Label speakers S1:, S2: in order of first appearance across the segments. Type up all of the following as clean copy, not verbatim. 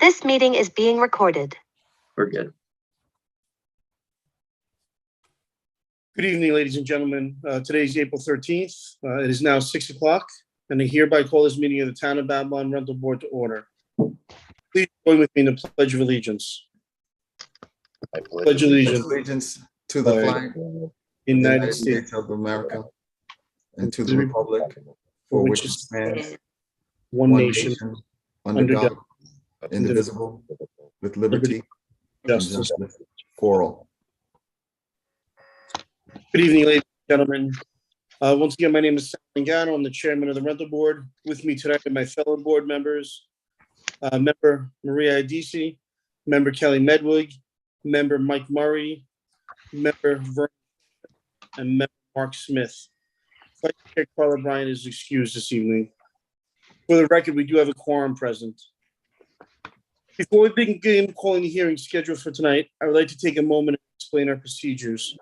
S1: This meeting is being recorded.
S2: We're good.
S3: Good evening, ladies and gentlemen. Today is April 13th. It is now 6 o'clock, and I hereby call this meeting of the Town of Babylon Rental Board to order. Please join with me in the Pledge of Allegiance. I pledge allegiance
S4: to the flag of the
S3: United States
S4: of America and to the republic for which it stands,
S3: one nation,
S4: under God, indivisible, with liberty and
S3: justice.
S4: justice for all.
S3: Good evening, ladies and gentlemen. Once again, my name is Sal Mangano. I'm the chairman of the rental board. With me tonight are my fellow board members, member Maria Adisi, member Kelly Medwig, member Mike Murray, member Vern, and member Mark Smith. Vice Chair Carla Bryant is excused this evening. For the record, we do have a quorum present. Before we begin calling the hearing scheduled for tonight, I would like to take a moment to explain our procedures.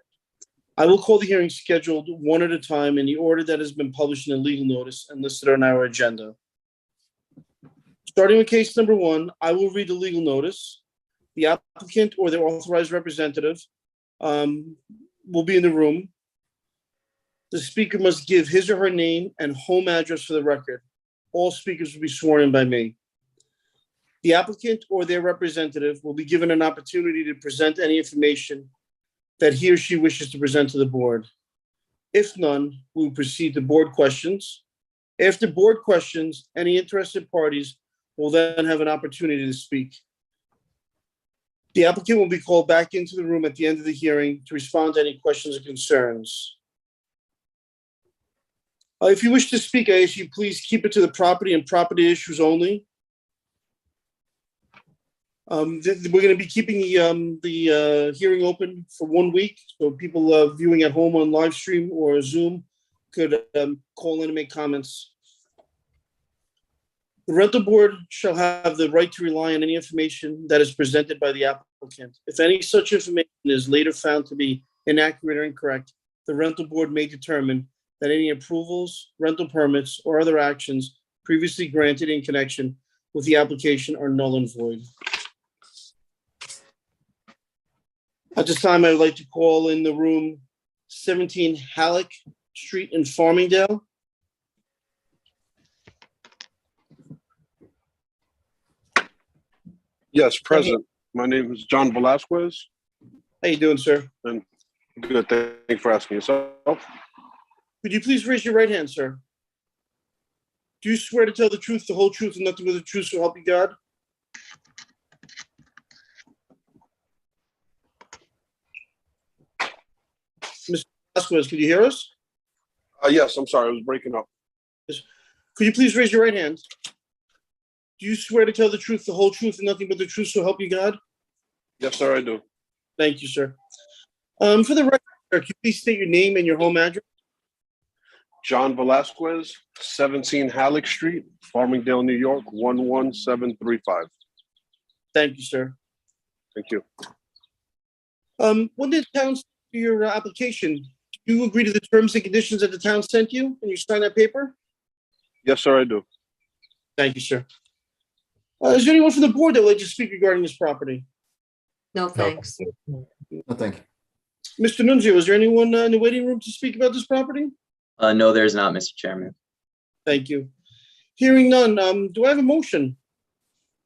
S3: I will call the hearing scheduled one at a time in the order that has been published in the legal notice and listed on our agenda. Starting with case number 1, I will read the legal notice. The applicant or their authorized representative will be in the room. The speaker must give his or her name and home address for the record. All speakers will be sworn in by me. The applicant or their representative will be given an opportunity to present any information that he or she wishes to present to the board. If none, we will proceed to board questions. After board questions, any interested parties will then have an opportunity to speak. The applicant will be called back into the room at the end of the hearing to respond to any questions or concerns. If you wish to speak, I ask you please keep it to the property and property issues only. We're going to be keeping the hearing open for 1 week, so people viewing at home on live stream or Zoom could call in and make comments. The rental board shall have the right to rely on any information that is presented by the applicant. If any such information is later found to be inaccurate or incorrect, the rental board may determine that any approvals, rental permits, or other actions previously granted in connection with the application are null and void. At this time, I would like to call in the room 17 Halleck Street in Farmingdale.
S5: Yes, present. My name is John Velasquez.
S3: How you doing, sir?
S5: And good. Thank you for asking yourself.
S3: Could you please raise your right hand, sir? Do you swear to tell the truth, the whole truth, and nothing but the truth, so help you God? Mr. Velasquez, could you hear us?
S5: Yes, I'm sorry. I was breaking up.
S3: Could you please raise your right hand? Do you swear to tell the truth, the whole truth, and nothing but the truth, so help you God?
S5: Yes, sir, I do.
S3: Thank you, sir. For the record, sir, could you please state your name and your home address?
S5: John Velasquez, 17 Halleck Street, Farmingdale, New York, 11735.
S3: Thank you, sir.
S5: Thank you.
S3: When did the town send you your application? Do you agree to the terms and conditions that the town sent you and you sign that paper?
S5: Yes, sir, I do.
S3: Thank you, sir. Is there anyone from the board that would like to speak regarding this property?
S6: No, thanks.
S4: No, thank you.
S3: Mr. Nunzio, is there anyone in the waiting room to speak about this property?
S2: No, there's not, Mr. Chairman.
S3: Thank you. Hearing none, do I have a motion?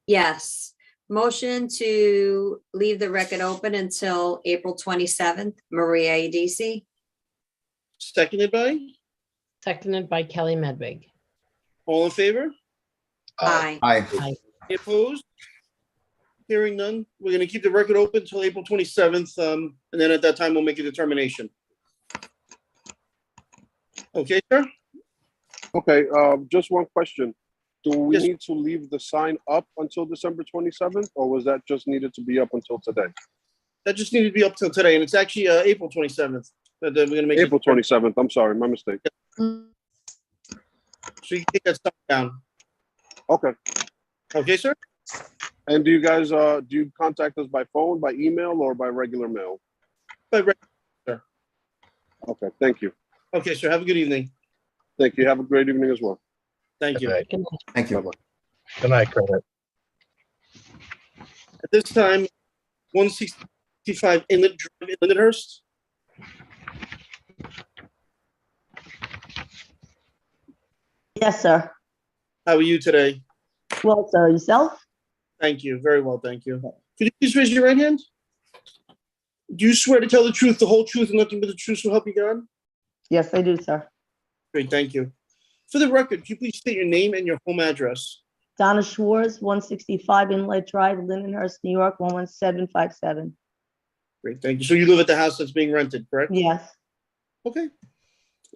S6: Yes. Motion to leave the record open until April 27th. Maria Adisi.
S3: Seconded by?
S7: Seconded by Kelly Medwig.
S3: All in favor?
S6: Aye.
S4: Aye.
S3: Any opposed? Hearing none, we're going to keep the record open until April 27th, and then at that time, we'll make a determination. Okay, sir?
S5: Okay, just one question. Do we
S3: Yes.
S5: need to leave the sign up until December 27th, or was that just needed to be up until today?
S3: That just needed to be up till today, and it's actually April 27th. That we're going to make
S5: April 27th. I'm sorry, my mistake.
S3: So you can take that stuff down.
S5: Okay.
S3: Okay, sir?
S5: And do you guys, do you contact us by phone, by email, or by regular mail?
S3: By rec-
S5: Okay, thank you.
S3: Okay, sir. Have a good evening.
S5: Thank you. Have a great evening as well.
S3: Thank you.
S7: Good night.
S4: Thank you.
S5: Bye-bye.
S8: Good night, Credit.
S3: At this time, 165 Inlet Drive in Lindenhurst.
S8: Yes, sir.
S3: How are you today?
S8: Well, sir, yourself?
S3: Thank you. Very well, thank you. Could you please raise your right hand? Do you swear to tell the truth, the whole truth, and nothing but the truth so help you God?
S8: Yes, I do, sir.
S3: Great, thank you. For the record, could you please state your name and your home address?
S8: Donna Schwartz, 165 Inlet Drive, Lindenhurst, New York, 11757.
S3: Great, thank you. So you live at the house that's being rented, correct?
S8: Yes,
S3: Okay.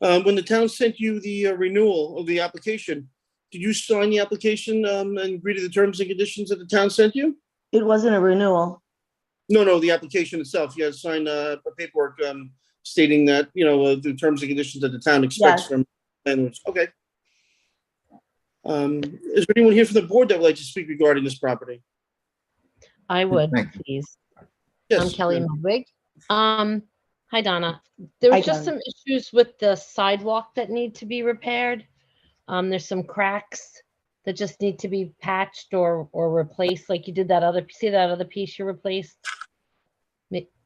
S3: When the town sent you the renewal of the application, did you sign the application and agree to the terms and conditions that the town sent you?
S8: it wasn't a renewal.
S3: No, the application itself. You had to sign a paperwork stating that, the terms and conditions that the town expects
S8: Yes.
S3: from landlords. Okay. Is there anyone here from the board that would like to speak regarding this property?
S7: I would,
S4: Thank
S7: please.
S3: Yes.
S7: I'm Kelly
S3: ma'am.
S7: Medwig. Hi, Donna. There
S8: Hi,
S7: was just
S8: Donna.
S7: some issues with the sidewalk that need to be repaired. There's some cracks that just need to be patched or replaced, like you did that other, see that other piece you replaced?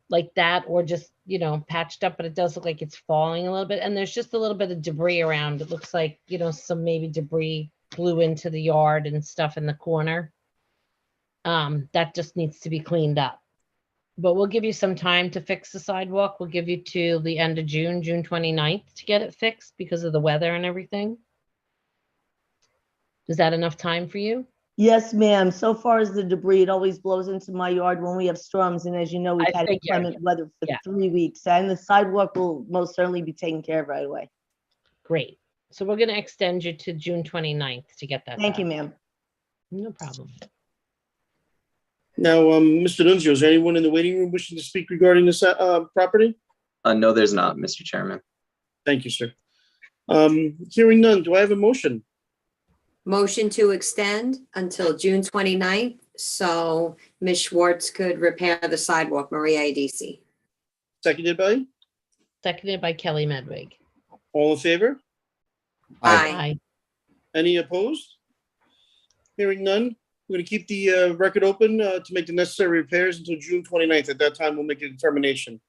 S7: Like that, or just, patched up, but it does look like it's falling a little bit. And there's just a little bit of debris around. It looks like, some maybe debris blew into the yard and stuff in the corner. That just needs to be cleaned up. But we'll give you some time to fix the sidewalk. We'll give you to the end of June, June 29th to get it fixed because of the weather and everything. Is that enough time for you?
S8: Yes, ma'am. So far as the debris, it always blows into my yard when we have storms. And as you know, we've
S7: I
S8: had
S7: figured.
S8: inclement weather for
S7: Yeah.
S8: 3 weeks. And the sidewalk will most certainly be taken care of right away.
S7: Great. So we're going to extend you to June 29th to get that
S8: Thank you,
S7: done.
S8: ma'am.
S7: No problem.
S3: Now, Mr. Nunzio, is there anyone in the waiting room wishing to speak regarding this property?
S2: No, there's not, Mr. Chairman.
S3: Thank you, sir. Hearing none, do I have a motion?
S6: Motion to extend until June 29th, so Ms. Schwartz could repair the sidewalk, Maria Adisi.
S3: Seconded by?
S7: Seconded by Kelly Medwig.
S3: All in favor?
S6: Aye.
S7: Aye.
S3: Any opposed? Hearing none, we're going to keep the record open to make the necessary repairs until June 29th. At that time, we'll make a determination.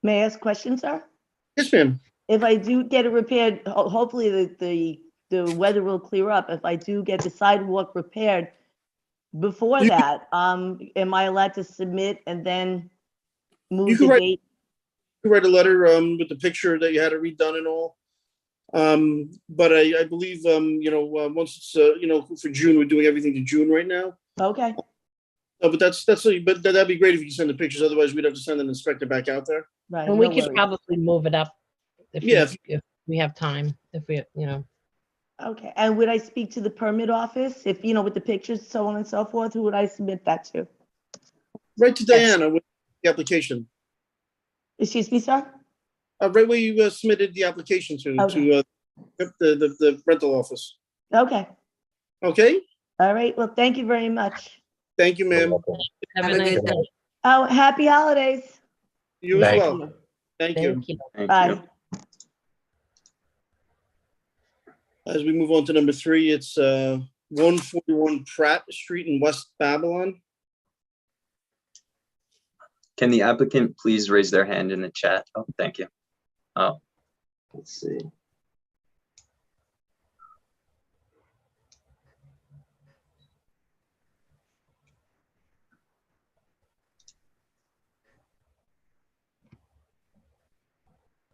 S8: May I ask questions, sir?
S3: Yes, ma'am.
S8: If I do get it repaired, hopefully the weather will clear up. If I do get the sidewalk repaired before
S3: You-
S8: that, am I allowed to submit and then
S3: You
S8: move
S3: can
S8: the
S3: write-
S8: date?
S3: You write a letter with the picture that you had it redone and all. But I believe, once it's, for June, we're doing everything to June right now.
S8: Okay,
S3: But that'd be great if you could send the pictures. Otherwise, we'd have to send an inspector back out there.
S8: right.
S7: And we
S8: no
S7: could
S8: worries.
S7: probably move it up if,
S3: Yeah.
S7: if we have time, if we,
S8: Okay, and would I speak to the permit office if, with the pictures, so on and so forth? Who would I submit that to?
S3: Right to Diana with the application.
S8: Excuse me, sir?
S3: Right where you submitted the application to
S8: Okay.
S3: the rental office.
S8: Okay,
S3: Okay?
S8: all right. Well, thank you very much.
S3: Thank you, ma'am.
S7: have
S6: Have
S7: a
S6: a
S7: nice
S6: good
S7: day.
S6: day.
S8: Oh, happy holidays.
S3: You as
S4: Thank
S3: well. Thank you.
S7: Thank you.
S2: Thank
S8: Bye.
S2: you.
S3: As we move on to number 3, it's 141 Pratt Street in West Babylon.
S2: Can the applicant please raise their hand in the chat? Oh, thank you. Oh, let's see.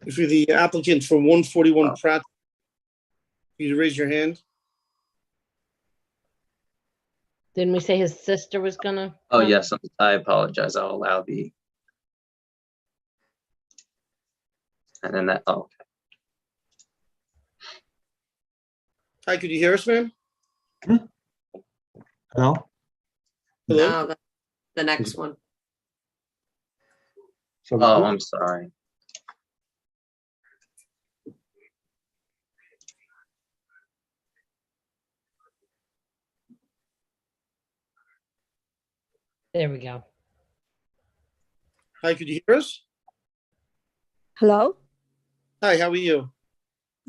S3: If you're the applicant for 141
S2: Oh.
S3: Pratt, you raise your hand.
S7: Didn't we say his sister was gonna?
S2: Oh,
S7: come?
S2: yes, I apologize. I'll allow the. And then that, oh, okay.
S3: Hi, could you hear us, ma'am?
S4: Hello?
S3: Hello?
S6: No, the next one.
S2: Oh, I'm sorry.
S7: There we go.
S3: Hi, could you hear us?
S9: Hello?
S3: Hi, how are you?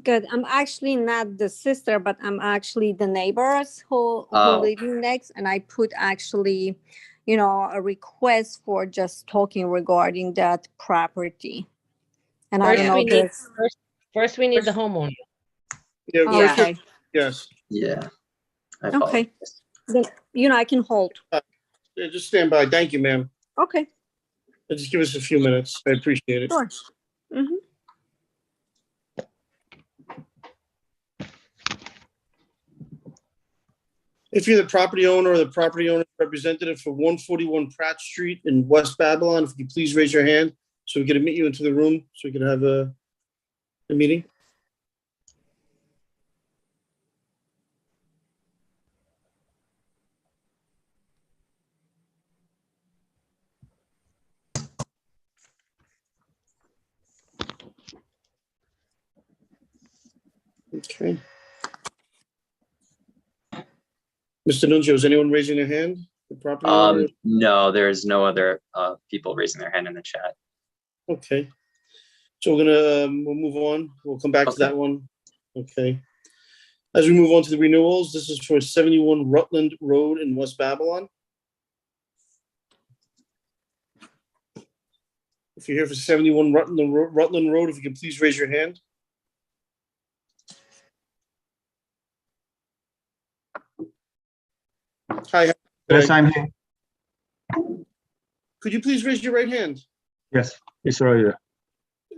S9: Good. I'm actually not the sister, but I'm actually the neighbors who
S2: Oh.
S9: living next, and I put actually, a request for just talking regarding that property. And I
S7: First,
S9: don't know
S7: we need,
S9: this.
S7: first we need the homeowner.
S3: Yeah,
S9: Oh,
S3: first,
S9: okay.
S3: yes.
S2: Yeah. I
S9: Okay.
S2: apologize.
S9: Then, I can hold.
S3: Yeah, just stand by. Thank you, ma'am.
S9: Okay.
S3: Just give us a few minutes. I appreciate it.
S9: Sure. Mm-hmm.
S3: If you're the property owner or the property owner representative for 141 Pratt Street in West Babylon, if you could please raise your hand so we can admit you into the room so we can have a meeting. Okay. Mr. Nunzio, is anyone raising their hand? The property owner?
S2: No, there's no other people raising their hand in the chat.
S3: Okay. So we'll move on. We'll come back to
S2: Okay.
S3: that one. Okay. As we move on to the renewals, this is for 71 Rutland Road in West Babylon. If you're here for 71 Rutland Road, if you could please raise your hand. Hi.
S4: Yes, I'm here.
S3: Could you please raise your right hand?
S4: Yes, it's right here.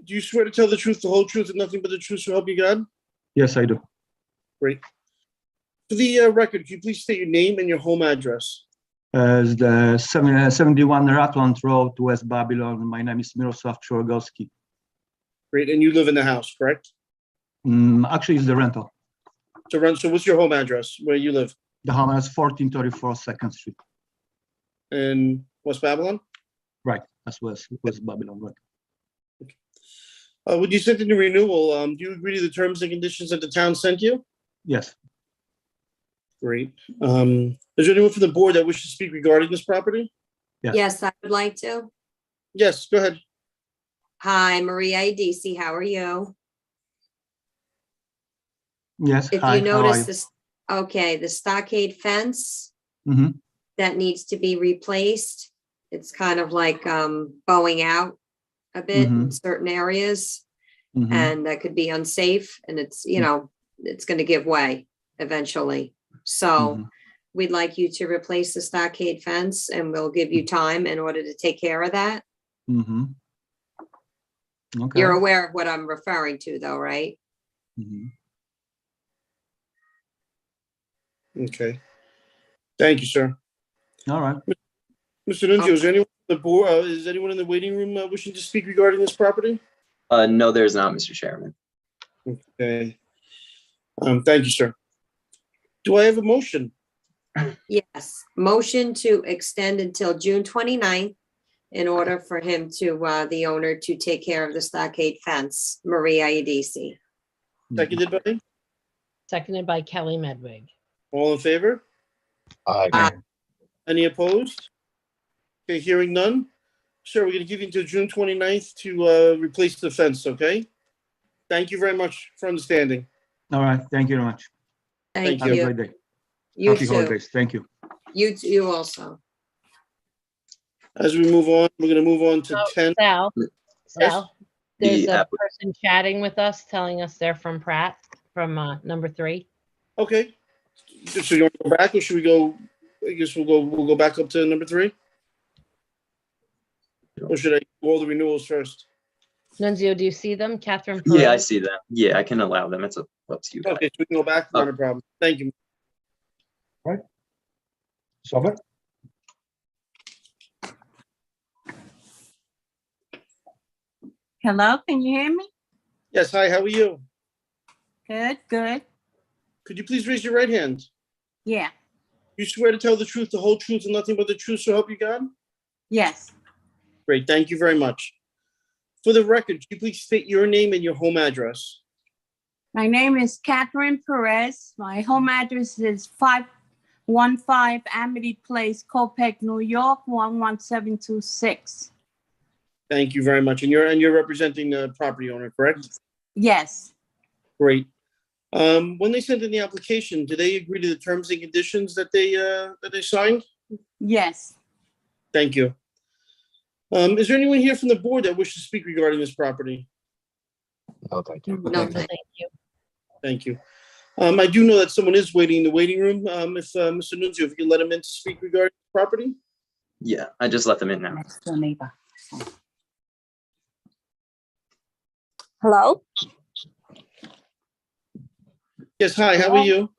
S3: Do you swear to tell the truth, the whole truth, and nothing but the truth, so help you God?
S4: Yes, I do.
S3: Great. For the record, could you please state your name and your home address?
S4: It's the 71 Rutland Road, West Babylon. My name is Miroslav Chorogowski.
S3: Great. And you live in the house, correct?
S4: Actually, it's the rental.
S3: So what's your home address, where you live?
S4: The home is 1434 2nd Street.
S3: In West Babylon?
S4: Right, that's West Babylon, right.
S3: When you sent in the renewal, do you agree to the terms and conditions that the town sent you?
S4: Yes.
S3: Great. Is there anyone from the board that wishes to speak regarding this property?
S4: Yes.
S6: Yes, I would like to.
S3: Yes, go ahead.
S6: Hi, Maria Idisi, how are you?
S4: Yes.
S6: If
S4: Hi,
S6: you
S4: how are
S6: notice
S4: you?
S6: this, okay, the stockade fence
S4: Mhm.
S6: that needs to be replaced, it's kind of like bowing out a bit in certain areas,
S4: Mhm.
S6: and that could be unsafe, and it's, it's going to give way eventually. So we'd like you to replace the stockade fence, and we'll give you time in order to take care of that.
S4: Mhm. Okay.
S6: You're aware of what I'm referring to, though, right?
S4: Mhm.
S3: Okay. Thank you, sir.
S4: All right.
S3: Mr. Nunzio, is there anyone on the board, is anyone in the waiting room wishing to speak regarding this property?
S2: No, there's not, Mr. Chairman.
S3: Okay. Thank you, sir. Do I have a motion?
S6: Yes, motion to extend until June 29th in order for him to, the owner to take care of the stockade fence, Maria Idisi.
S3: Seconded by?
S7: Seconded by Kelly Medwig.
S3: All in favor?
S6: Aye.
S3: Any opposed? Okay, hearing none. Sir, we're going to give you until June 29th to replace the fence, okay? Thank you very much for understanding.
S4: All right. Thank you very much.
S6: Thank
S4: Have a
S6: you.
S4: great day.
S6: You
S4: Happy
S6: too.
S4: holidays. Thank you.
S6: You also.
S3: As we move on, we're going to move on to 10.
S7: Sal, there's
S2: The
S7: a person chatting with us telling us they're from Pratt, from number 3.
S3: Okay. So you want to go back, or should we go? I guess we'll go back up to number 3. Or should I do all the renewals first?
S7: Nunzio, do you see them? Catherine
S2: Yeah, I
S7: Perez?
S2: see that. Yeah, I can allow them. It's up to you guys.
S3: Okay, so we can go back. Not a problem. Thank you.
S4: Sober?
S10: Hello, can you hear me?
S3: Yes, hi, how are you?
S10: Good, good.
S3: Could you please raise your right hand?
S10: Yeah,
S3: You swear to tell the truth, the whole truth, and nothing but the truth, so help you God?
S10: yes.
S3: Great, thank you very much. For the record, could you please state your name and your home address?
S10: My name is Catherine Perez. My home address is 515 Amity Place, Copec, New York, 11726.
S3: Thank you very much. And you're representing the property owner, correct?
S10: Yes,
S3: Great. When they sent in the application, did they agree to the terms and conditions that they signed?
S10: Yes.
S3: Thank you. Is there anyone here from the board that wishes to speak regarding this property?
S11: No, thank you.
S6: No,
S7: Thank you.
S3: Thank you. I do know that someone is waiting in the waiting room. If Mr. Nunzio, if you could let him in to speak regarding the property?
S2: Yeah, I just let them in now.
S10: Next door neighbor.
S9: Hello?
S3: Yes, hi, how are you?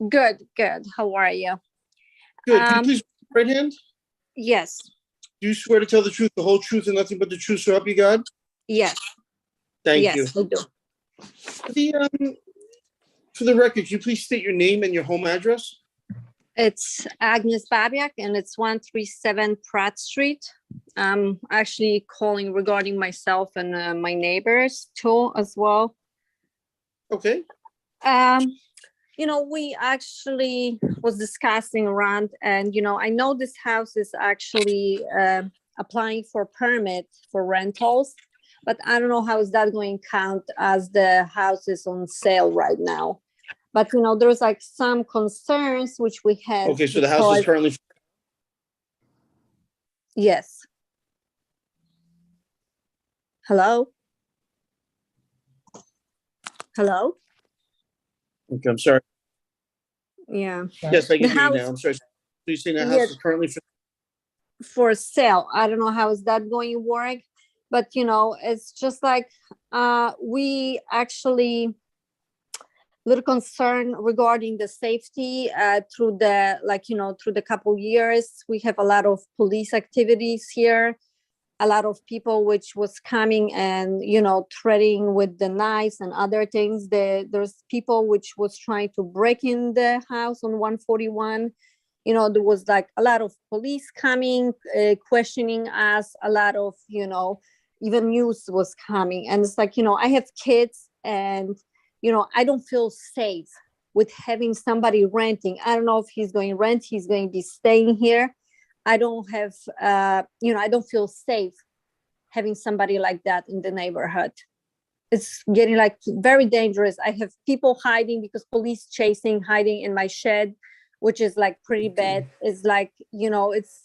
S9: Good, good. How are you?
S3: Good. Can you
S9: Um,
S3: please raise your right hand?
S9: Yes,
S3: Do you swear to tell the truth, the whole truth, and nothing but the truth, so help you God?
S9: yes,
S3: Thank you.
S9: yes, I do.
S3: For the record, can you please state your name and your home address?
S9: It's Agnes Babiak and it's 137 Pratt Street. I'm actually calling regarding myself and my neighbors too as well.
S3: Okay.
S9: We actually was discussing around and, I know this house is actually applying for permit for rentals, but I don't know how is that going to count as the house is on sale right now. But, there's like some concerns which we have.
S3: Okay, so the house is currently,
S9: Yes. Hello? Hello?
S3: okay, I'm sorry.
S9: Yeah.
S3: Yes, I can
S9: The
S3: hear you
S9: house-
S3: now. I'm sorry. So you're saying the
S9: Yeah.
S3: house is currently,
S9: For sale. I don't know how is that going to work, but it's just like we actually little concern regarding the safety through the couple years. We have a lot of police activities here, a lot of people which was coming and threatening with the knives and other things. There's people which was trying to break in the house on 141. There was like a lot of police coming, questioning us, a lot of, even news was coming. And it's like, I have kids and, I don't feel safe with having somebody renting. I don't know if he's going to rent, he's going to be staying here. I don't have, I don't feel safe having somebody like that in the neighborhood. It's getting like very dangerous. I have people hiding because police hiding in my shed, which is like pretty bad. It's like, it's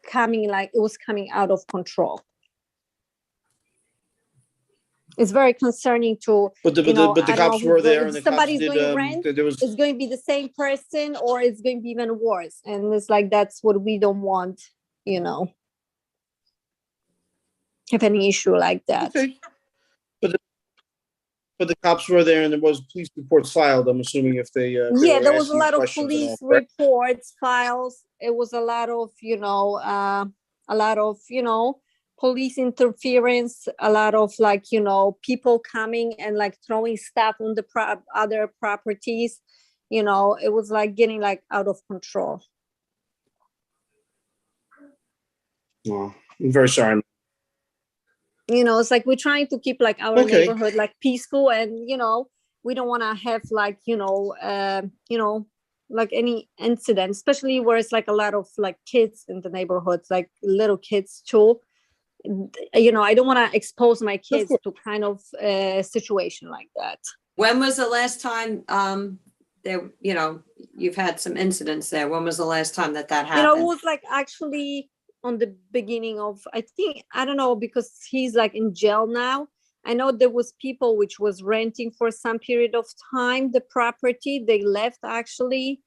S9: coming like it was coming out of control. It's very concerning to,
S3: but the
S9: I don't
S3: cops
S9: know
S3: were
S9: who's
S3: there
S9: going-
S3: and the
S9: if
S3: cops
S9: somebody's
S3: did,
S9: going to rent,
S3: there was,
S9: it's going to be the same person or it's going to be even worse. And it's like, that's what we don't want, have any issue like that.
S3: okay. But the cops were there and there was police reports filed, I'm assuming if they. if they
S9: Yeah,
S3: were
S9: there was a
S3: asking you
S9: lot of
S3: questions and
S9: police
S3: all, correct?
S9: reports, files. It was a lot of, police interference, a lot of like, people coming and like throwing stuff on the other properties. It was like getting like out of control.
S3: Oh, I'm very sorry.
S9: It's like we're trying to keep like our
S3: Okay.
S9: neighborhood like peaceful and, we don't want to have like, like any incident, especially where it's like a lot of like kids in the neighborhoods, like little kids too. I don't want to expose my kids
S3: course.
S9: to kind of a situation like that.
S6: When was the last time there, you've had some incidents there? When was the last time that
S9: It
S6: happened?
S9: was like actually on the beginning of, I don't know, because he's like in jail now. I know there was people which was renting for some period of time, the property, they left actually.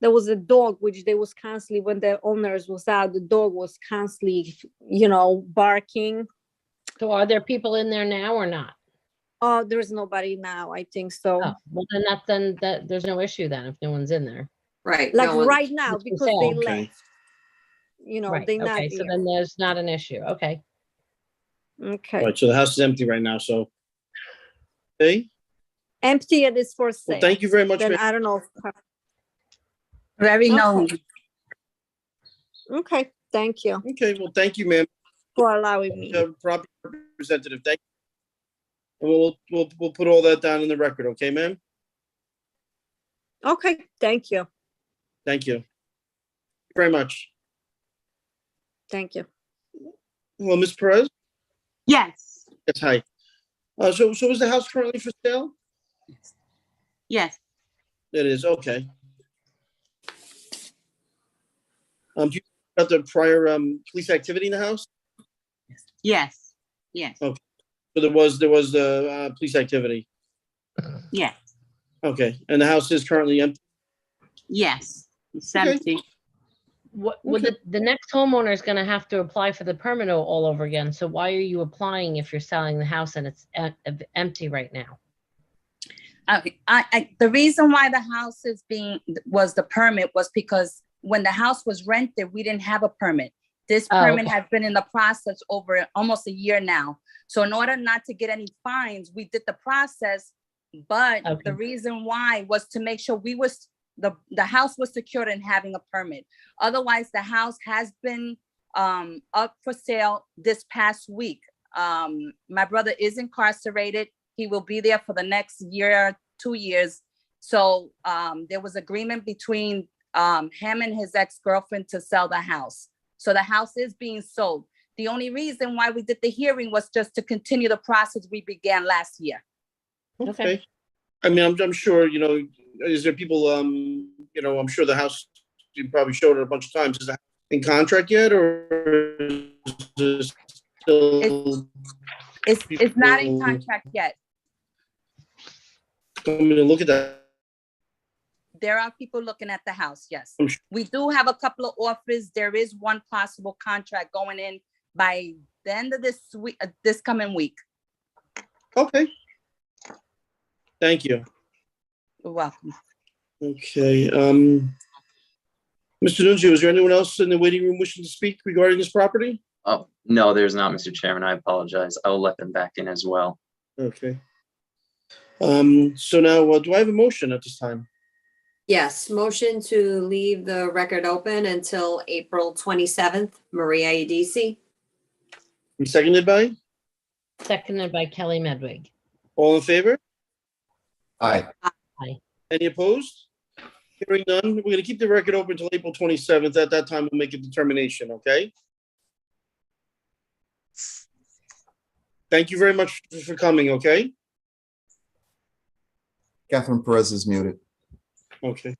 S9: There was a dog, which they was constantly, when the owners was out, the dog was constantly, barking.
S7: So are there people in there now or not?
S9: Oh, there's nobody now, I think so.
S7: Oh, well, then there's no issue then if no one's in there.
S6: Right.
S9: Like
S6: no one-
S9: right now,
S7: It's for
S9: because
S7: sale.
S9: they
S3: Okay.
S9: left.
S7: Right,
S9: they not
S7: okay, so
S9: here.
S7: then there's not an issue, okay.
S9: Okay.
S3: Right, so the house is empty right now, so. Okay,
S9: Empty, it is for sale.
S3: well, thank you very much.
S9: Then
S3: ma'am.
S9: I don't know.
S10: Very
S9: Okay.
S10: nosy.
S9: Okay, thank you
S3: Okay, well, thank you, ma'am.
S9: for allowing me.
S3: Property representative, thank you. And we'll put all that down in the record, okay, ma'am?
S9: Okay, thank you.
S3: Thank you. Very much.
S9: Thank you.
S3: Well, Ms. Perez?
S10: Yes.
S3: Yes, hi. So is the house currently for sale?
S10: Yes,
S3: It is, okay. Do you know about the prior police activity in the house?
S10: yes, yes,
S3: So there was police activity.
S10: yes,
S3: Okay, and the house is currently empty?
S10: yes. It's
S3: Okay.
S10: empty.
S7: What, well, the next homeowner is gonna have to apply for the permit all over again. So why are you applying if you're selling the house and it's empty right now?
S12: Okay, the reason why the house was the permit was because when the house was rented, we didn't have a permit. This
S7: Oh,
S12: permit
S7: okay.
S12: has been in the process over almost a year now. So in order not to get any fines, we did the process. But
S7: Okay.
S12: the reason why was to make sure the house was secured in having a permit. Otherwise, the house has been up for sale this past week. My brother is incarcerated. He will be there for the next year, 2 years. So there was agreement between him and his ex-girlfriend to sell the house. So the house is being sold. The only reason why we did the hearing was just to continue the process we began last year.
S3: Okay. I mean, I'm sure, you know, is there people, you know, I'm sure the house, you probably showed it a bunch of times. Is that in contract yet, or is it still?
S12: It's not in contract yet.
S3: Coming to look at that.
S12: There are people looking at the house, yes.
S3: I'm sure.
S12: We do have a couple of offers. There is one possible contract going in by the end of this week, this coming week.
S3: Okay. Thank you.
S12: You're welcome.
S3: Okay, Mr. Nunzio, is there anyone else in the waiting room wishing to speak regarding this property?
S2: Oh, no, there's not, Mr. Chairman. I apologize. I will let them back in as well.
S3: Okay. So now, do I have a motion at this time?
S6: Yes, motion to leave the record open until April 27th, Maria Edisi.
S3: And seconded by?
S7: Seconded by Kelly Medwig.
S3: All in favor?
S11: Aye.
S3: Any opposed? Hearing none, we're going to keep the record open until April 27th. At that time, we'll make a determination, okay? Thank you very much for coming, okay?
S11: Catherine Perez is muted.
S3: Okay.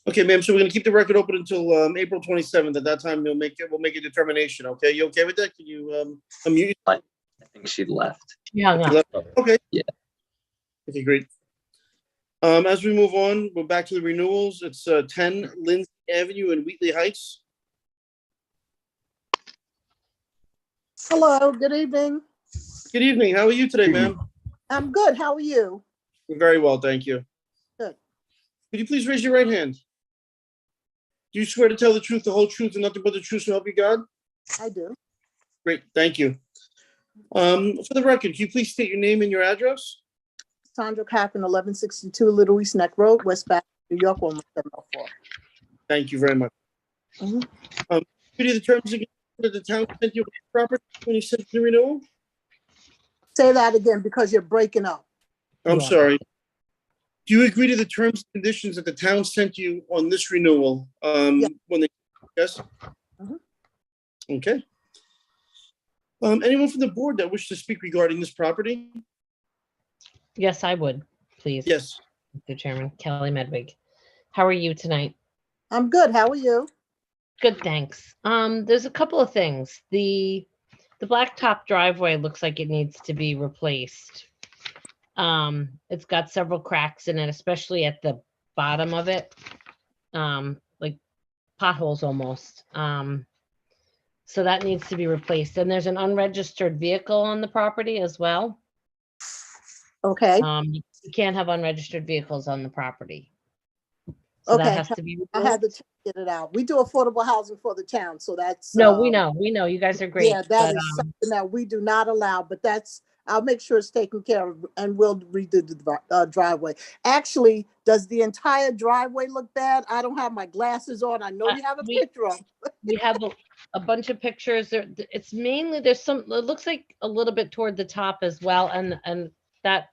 S3: Okay, ma'am, so we're gonna keep the record open until April 27th. At that time, we'll make a determination, okay? You okay with that? Can you unmute?
S2: I think she left.
S7: Yeah,
S3: Okay.
S2: Yeah.
S3: Okay, great. As we move on, we're back to the renewals. It's 10 Lindsay Avenue in Wheatley Heights.
S13: Hello, good evening.
S3: Good evening. How are you today, ma'am?
S13: I'm good. How are you?
S3: Very well, thank you.
S13: Good.
S3: Could you please raise your right hand? Do you swear to tell the truth, the whole truth, and nothing but the truth, so help you God?
S13: I do.
S3: Great, thank you. For the record, can you please state your name and your address?
S13: Sandra Catherine, 1162 Little East Neck Road, West Bath, New York, 11704.
S3: Thank you very much.
S13: Mhm.
S3: Agree to the terms and conditions that the town sent you property when you sent the renewal?
S13: Say that again because you're breaking up.
S3: I'm
S7: Yeah.
S3: sorry. Do you agree to the terms and conditions that the town sent you on this renewal?
S13: Yeah.
S3: When they, yes?
S13: Mhm.
S3: Okay. Anyone from the board that wish to speak regarding this property?
S7: yes, I would, please.
S3: Yes.
S7: Mr. Chairman, Kelly Medwig. How are you tonight?
S13: I'm good. How are you?
S7: Good, thanks. There's a couple of things. The blacktop driveway looks like it needs to be replaced. It's got several cracks in it, especially at the bottom of it. Like potholes almost. So that needs to be replaced. And there's an unregistered vehicle on the property as well.
S13: Okay.
S7: You can't have unregistered vehicles on the property. So that
S13: Okay.
S7: has to be
S13: I had to get it out. We do affordable housing for the town, so that's.
S7: No, we know. You guys are great.
S13: Yeah, that is something that we do not allow, but I'll make sure it's taken care of and we'll redo the driveway. Actually, does the entire driveway look bad? I don't have my glasses on. I know you have a picture of.
S7: We have a bunch of pictures. It's mainly, there's some, it looks like a little bit toward the top as well. And that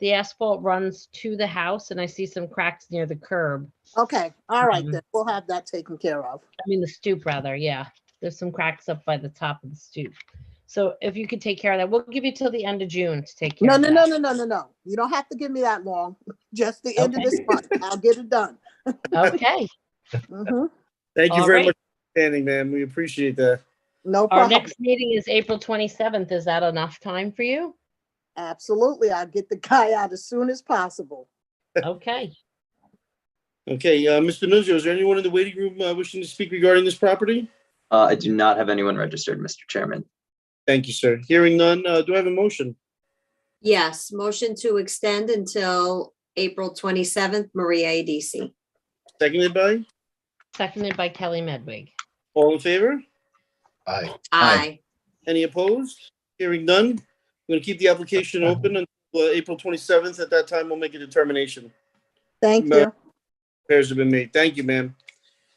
S7: the asphalt runs to the house and I see some cracks near the curb.
S13: Okay, all right, then we'll have that taken care of.
S7: I mean, the stoop rather, yeah. There's some cracks up by the top of the stoop. So if you could take care of that, we'll give you till the end of June to take care
S13: No,
S7: of
S13: no,
S7: that.
S13: no, no, no, no, no. You don't have to give me that long. Just the end of
S7: Okay.
S13: this month. I'll get it done.
S7: Okay.
S13: Mhm.
S3: Thank you
S7: All
S3: very
S7: right.
S3: much for standing, ma'am. We appreciate that.
S13: No
S7: Our
S13: problem.
S7: next meeting is April 27th. Is that enough time for you?
S13: Absolutely. I'll get the guy out as soon as possible.
S7: Okay.
S3: Okay, Mr. Nunzio, is there anyone in the waiting room wishing to speak regarding this property?
S2: I do not have anyone registered, Mr. Chairman.
S3: Thank you, sir. Hearing none, do I have a motion?
S6: Yes, motion to extend until April 27th, Maria ADC.
S3: Seconded by?
S7: Seconded by Kelly Medwig.
S3: All in favor?
S11: Aye.
S6: Aye.
S3: Any opposed? Hearing none, we're going to keep the application open until April 27th. At that time, we'll make a determination.
S13: Thank you.
S3: Repairs have been made. Thank you, ma'am.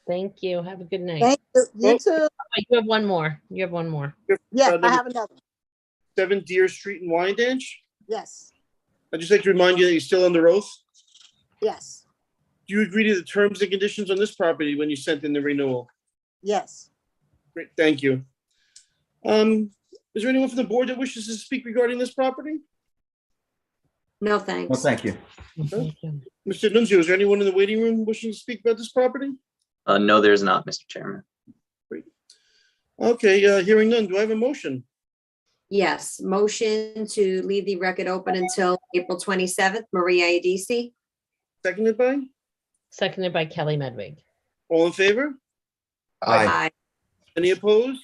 S7: Thank you. Have a good night.
S13: Thank you. You
S3: Oh.
S13: too.
S7: Oh, you have one more. You have one more.
S13: Yes, I
S3: number
S13: have another.
S3: 7 Deer Street in Wyandanch.
S13: Yes,
S3: I'd just like to remind you that you're still under oath.
S13: yes,
S3: Do you agree to the terms and conditions on this property when you sent in the renewal?
S13: yes.
S3: Great, thank you. Is there anyone from the board that wishes to speak regarding this property?
S6: No,
S11: No,
S6: thanks.
S11: thank you.
S7: Thank you.
S3: Mr. Nunzio, is there anyone in the waiting room wishing to speak about this property?
S2: No, there's not, Mr. Chairman.
S3: Okay, hearing none, do I have a motion?
S6: Yes, motion to leave the record open until April 27th, Maria ADC.
S3: Seconded by?
S7: Seconded by Kelly Medwig.
S3: All in favor?
S11: Aye.
S6: Aye.
S3: Any opposed?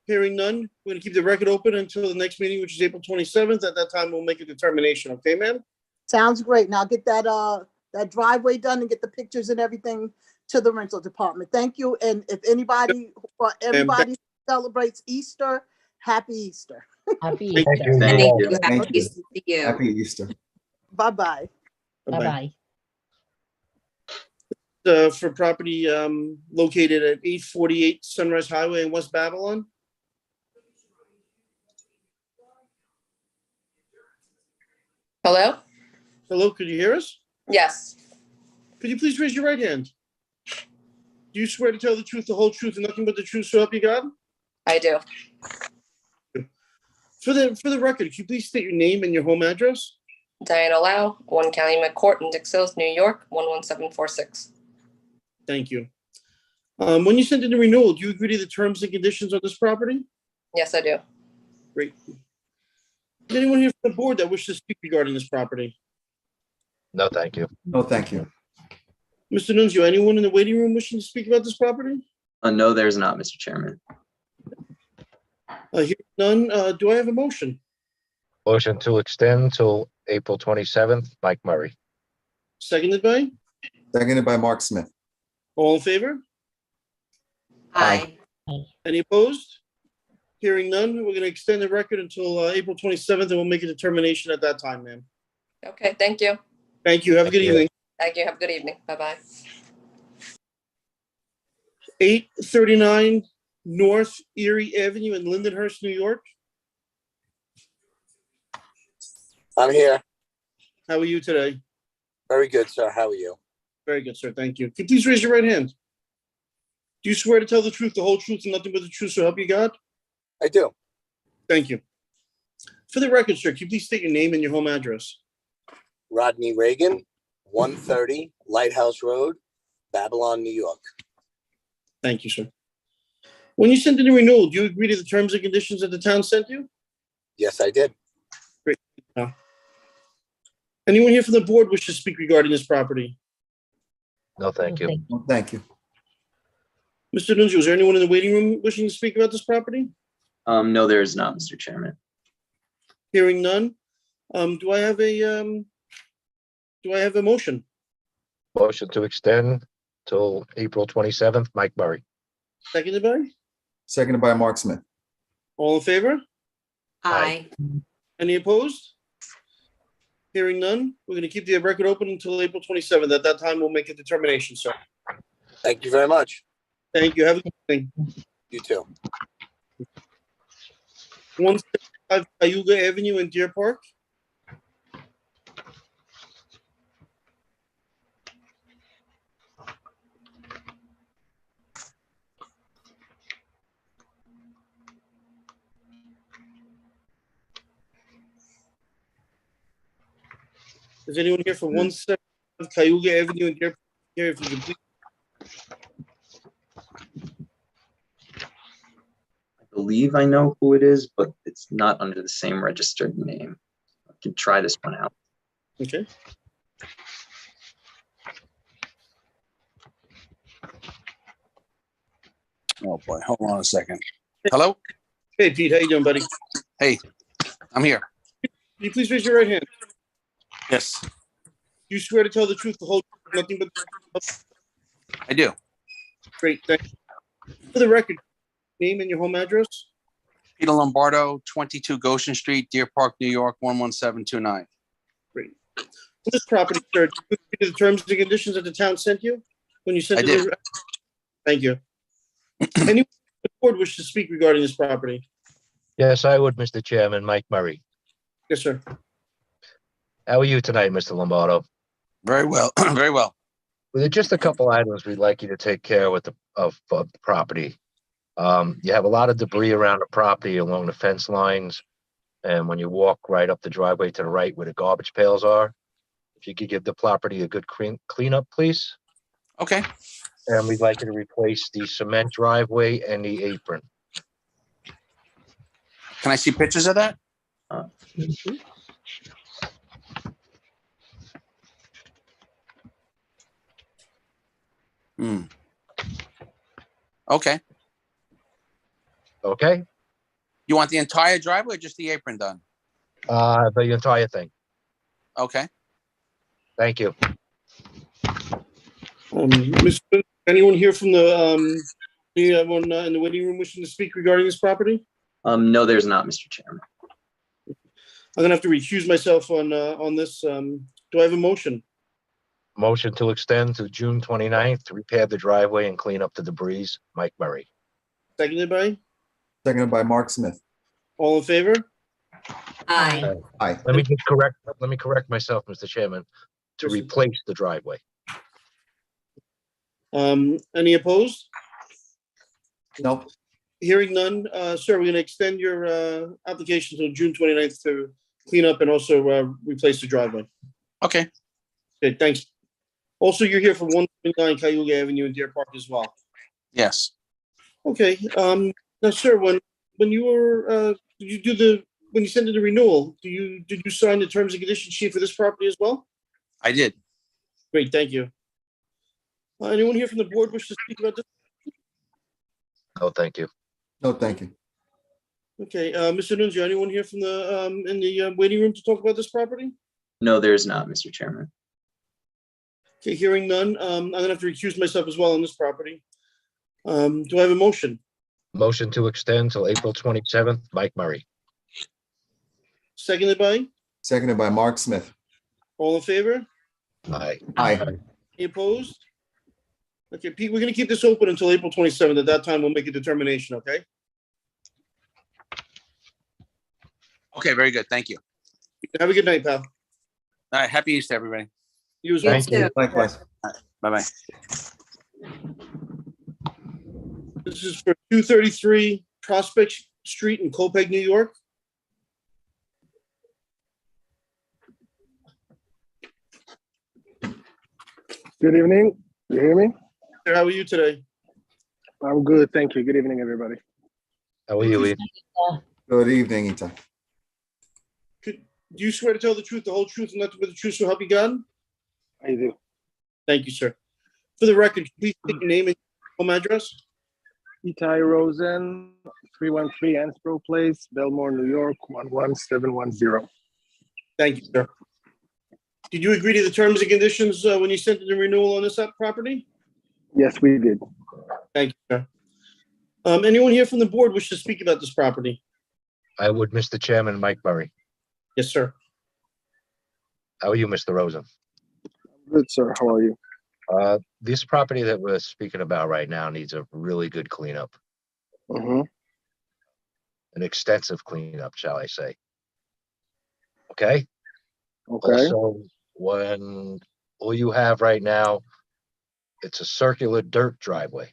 S3: Hearing none, we're gonna keep the record open until the next meeting, which is April 27th. At that time, we'll make a determination, okay, ma'am?
S13: Sounds great. Now get that driveway done and get the pictures and everything to the rental department. Thank you. And if anybody or everybody celebrates Easter, happy Easter.
S7: Happy
S3: Thank
S7: Easter.
S2: Thank
S6: Thank
S2: you.
S6: you.
S11: Thank
S6: Happy
S11: you.
S6: Easter to you.
S11: Happy Easter.
S13: Bye-bye.
S3: Bye-bye.
S7: Bye-bye.
S3: For property located at 848 Sunrise Highway in West Babylon.
S14: Hello?
S3: Hello, could you hear us?
S14: Yes,
S3: Could you please raise your right hand? Do you swear to tell the truth, the whole truth, and nothing but the truth, so help you God?
S14: I do.
S3: For the record, could you please state your name and your home address?
S14: Diana Lau, 1 Calumet Court in Dix Hills, New York, 11746.
S3: Thank you. When you sent in the renewal, do you agree to the terms and conditions of this property?
S14: Yes, I do.
S3: Great. Is anyone here from the board that wishes to speak regarding this property?
S11: No, thank you. No, thank you.
S3: Mr. Nunzio, anyone in the waiting room wishing to speak about this property?
S2: No, there's not, Mr. Chairman.
S3: Hearing none, do I have a motion?
S15: Motion to extend till April 27th, Mike Murray.
S3: Seconded by?
S11: Seconded by Mark Smith.
S3: All in favor?
S14: Aye.
S3: Any opposed? Hearing none, we're going to extend the record until April 27th, and we'll make a determination at that time, ma'am.
S14: Okay, thank you.
S3: Thank you. Have a good
S15: Thank you.
S3: evening.
S14: Thank you. Have a good evening. Bye-bye.
S3: 839 North Erie Avenue in Lindenhurst, New York.
S16: I'm here.
S3: How are you today?
S16: Very good, sir. How are you?
S3: Very good, sir. Thank you. Can you please raise your right hand? Do you swear to tell the truth, the whole truth, and nothing but the truth, so help you God?
S16: I do.
S3: Thank you. For the record, sir, can you please state your name and your home address?
S16: Rodney Reagan, 130 Lighthouse Road, Babylon, New York.
S3: Thank you, sir. When you sent in the renewal, do you agree to the terms and conditions that the town sent you?
S16: Yes, I did.
S3: Great. Anyone here from the board wish to speak regarding this property?
S15: No, thank you.
S11: No, thank you.
S3: Mr. Nunzio, is there anyone in the waiting room wishing to speak about this property?
S2: No, there is not, Mr. Chairman.
S3: Hearing none, do I have a motion?
S15: Motion to extend till April 27th, Mike Murray.
S3: Seconded by?
S11: Seconded by Mark Smith.
S3: All in favor?
S6: Aye.
S3: Any opposed? Hearing none, we're going to keep the record open until April 27th. At that time, we'll make a determination, sir.
S16: Thank you very much.
S3: Thank you. Have a good evening.
S16: You too.
S3: 175 Cayuga Avenue in Deer Park. Is anyone here for 175 Cayuga Avenue in Deer Park? Here, if you could please.
S2: I believe I know who it is, but it's not under the same registered name. I can try this one out.
S3: Okay.
S17: Oh boy, hold on a second. Hello?
S3: Hey, Pete, how you doing, buddy?
S17: Hey, I'm here.
S3: Can you please raise your right hand?
S17: Yes,
S3: You swear to tell the truth, the whole truth, nothing but the truth?
S17: I do.
S3: Great, thank you. For the record, name and your home address?
S17: Peter Lombardo, 22 Goshen Street, Deer Park, New York, 11729.
S3: Great. On this property, sir, do you agree to the terms and conditions that the town sent you when you sent
S17: I
S3: it?
S17: did.
S3: Thank you. Anyone on the board wish to speak regarding this property?
S15: Yes, I would, Mr. Chairman. Mike Murray.
S3: Yes, sir.
S15: How are you tonight, Mr. Lombardo?
S17: Very well, very well.
S15: Well, there are just a couple items we'd like you to take care with of the property. You have a lot of debris around the property along the fence lines. And when you walk right up the driveway to the right where the garbage pails are, if you could give the property a good cleanup, please.
S17: Okay.
S15: And we'd like you to replace the cement driveway and the apron.
S17: Can I see pictures of that? Okay.
S15: Okay?
S17: You want the entire driveway or just the apron done?
S15: The entire thing.
S17: Okay.
S15: Thank you.
S3: Mr. Anyone here from anyone in the waiting room wishing to speak regarding this property?
S2: No, there's not, Mr. Chairman.
S3: I'm gonna have to recuse myself on this. Do I have a motion?
S15: Motion to extend to June 29th to repair the driveway and clean up the debris. Mike Murray.
S3: Seconded by?
S11: Seconded by Mark Smith.
S3: All in favor?
S6: Aye.
S11: Aye.
S15: Let me correct myself, Mr. Chairman, to replace the driveway.
S3: Any opposed?
S11: No.
S3: Hearing none, sir, we're gonna extend your application till June 29th to clean up and also replace the driveway.
S17: Okay.
S3: Okay, thanks. Also, you're here for 129 Cayuga Avenue in Deer Park as well.
S17: Yes.
S3: Okay, now, sir, when you were, when you sent in the renewal, did you sign the terms and conditions sheet for this property as well?
S17: I did.
S3: Great, thank you. Anyone here from the board wish to speak about this?
S15: No, thank you.
S11: No, thank you.
S3: Okay, Mr. Lindsay, anyone here from in the waiting room to talk about this property?
S2: No, there's not, Mr. Chairman.
S3: Okay, hearing none, I'm gonna have to recuse myself as well on this property. Do I have a motion?
S15: Motion to extend till April 27th. Mike Murray.
S3: Seconded by?
S11: Seconded by Mark Smith.
S3: All in favor?
S15: Aye.
S11: Aye.
S3: Any opposed? Okay, Pete, we're gonna keep this open until April 27th. At that time, we'll make a determination, okay?
S17: Okay, very good. Thank you.
S3: Have a good night, pal.
S17: All right. Happy Easter, everybody.
S3: You as well.
S11: Thank you. Likewise.
S17: Bye-bye.
S3: This is for 233 Prospect Street in Copeg, New York.
S18: Good evening. You hear me?
S3: Sir, how are you today?
S18: I'm good. Thank you. Good evening, everybody.
S15: How are you, Lee?
S11: Good evening, Ita.
S3: Do you swear to tell the truth, the whole truth, and nothing but the truth, so help you God?
S18: I do.
S3: Thank you, sir. For the record, please state your name and home address.
S18: Itai Rosen, 313 Ansbro Place, Belmore, New York, 11710.
S3: Thank you, sir. Did you agree to the terms and conditions when you sent in the renewal on this property?
S18: Yes, we did.
S3: Thank you, sir. Anyone here from the board wish to speak about this property?
S15: I would, Mr. Chairman. Mike Murray.
S3: Yes, sir.
S15: How are you, Mr. Rosen?
S18: Good, sir. How are you?
S15: This property that we're speaking about right now needs a really good cleanup.
S18: Mm-hmm.
S15: An extensive cleanup, shall I say. Okay?
S18: Okay.
S15: Also, when all you have right now, it's a circular dirt driveway.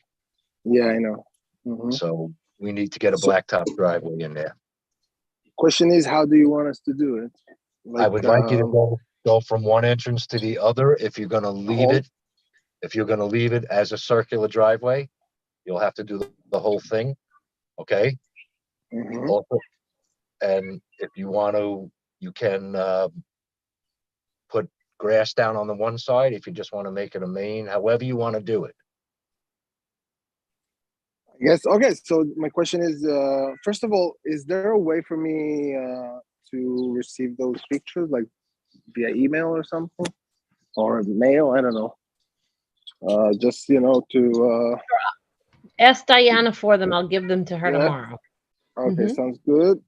S18: Yeah, I know. Mm-hmm.
S15: So we need to get a blacktop driveway in there.
S18: Question is, how do you want us to do it?
S15: I would like you to go. go from one entrance to the other. If you're gonna leave it as a circular driveway, you'll have to do the whole thing, okay?
S18: Mhm.
S15: Also, and if you want to, you can put grass down on the one side if you just want to make it a main, however you want to do it.
S18: Yes. Okay. So my question is, first of all, is there a way for me to receive those pictures, like via email or something, or mail? I don't know. Just to.
S7: Ask Diana for them. I'll give them to her
S18: Yeah.
S7: tomorrow.
S18: Okay,
S7: Mhm.
S18: sounds good.